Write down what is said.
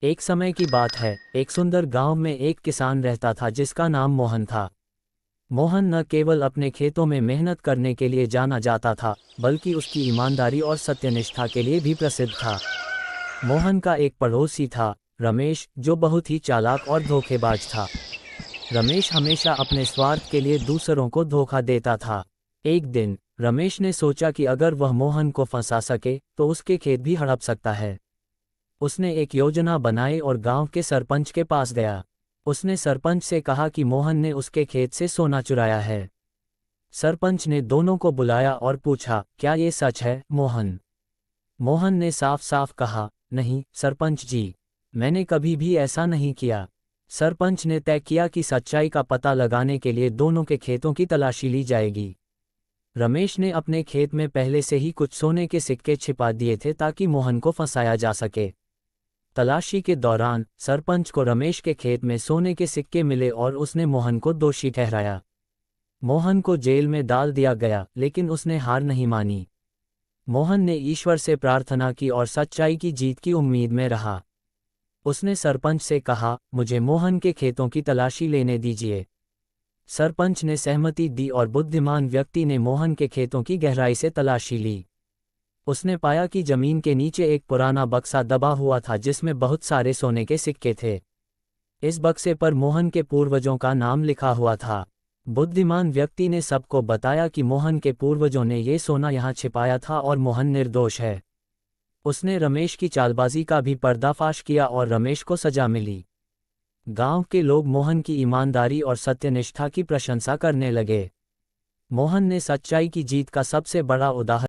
एक समय की बात है, एक सुंदर गांव में एक किसान रहता था जिसका नाम मोहन था। मोहन न केवल अपने खेतों में मेहनत करने के लिए जाना जाता था, बल्कि उसकी ईमानदारी और सत्यनिष्ठा के लिए भी प्रसिद्ध था। मोहन का एक पड़ोसी था, रमेश, जो बहुत ही चालाक और धोखेबाज था। रमेश हमेशा अपने स्वार्थ के लिए दूसरों को धोखा देता था। एक दिन रमेश ने सोचा कि अगर वह मोहन को फंसा सके तो उसके खेत भी हड़प सकता है। उसने एक योजना बनाई और गांव के सरपंच के पास गया। उसने सरपंच से कहा कि मोहन ने उसके खेत से सोना चुराया है। सरपंच ने दोनों को बुलाया और पूछा, क्या ये सच है, मोहन? मोहन ने साफ साफ कहा, नहीं सरपंच जी, मैंने कभी भी ऐसा नहीं किया। सरपंच ने तय किया कि सच्चाई का पता लगाने के लिए दोनों के खेतों की तलाशी ली जाएगी। रमेश ने अपने खेत में पहले से ही कुछ सोने के सिक्के छिपा दिए थे ताकि मोहन को फंसाया जा सके। तलाशी के दौरान सरपंच को रमेश के खेत में सोने के सिक्के मिले और उसने मोहन को दोषी ठहराया। मोहन को जेल में डाल दिया गया, लेकिन उसने हार नहीं मानी। मोहन ने ईश्वर से प्रार्थना की और सच्चाई की जीत की उम्मीद में रहा। उसने सरपंच से कहा, मुझे मोहन के खेतों की तलाशी लेने दीजिए। सरपंच ने सहमति दी और बुद्धिमान व्यक्ति ने मोहन के खेतों की गहराई से तलाशी ली। उसने पाया कि जमीन के नीचे एक पुराना बक्सा दबा हुआ था जिसमें बहुत सारे सोने के सिक्के थे। इस बक्से पर मोहन के पूर्वजों का नाम लिखा हुआ था। बुद्धिमान व्यक्ति ने सबको बताया कि मोहन के पूर्वजों ने ये सोना यहाँ छिपाया था और मोहन निर्दोष है। उसने रमेश की चालबाजी का भी पर्दाफाश किया और रमेश को सजा मिली। गांव के लोग मोहन की ईमानदारी और सत्यनिष्ठा की प्रशंसा करने लगे। मोहन ने सच्चाई की जीत का सबसे बड़ा उदाहरण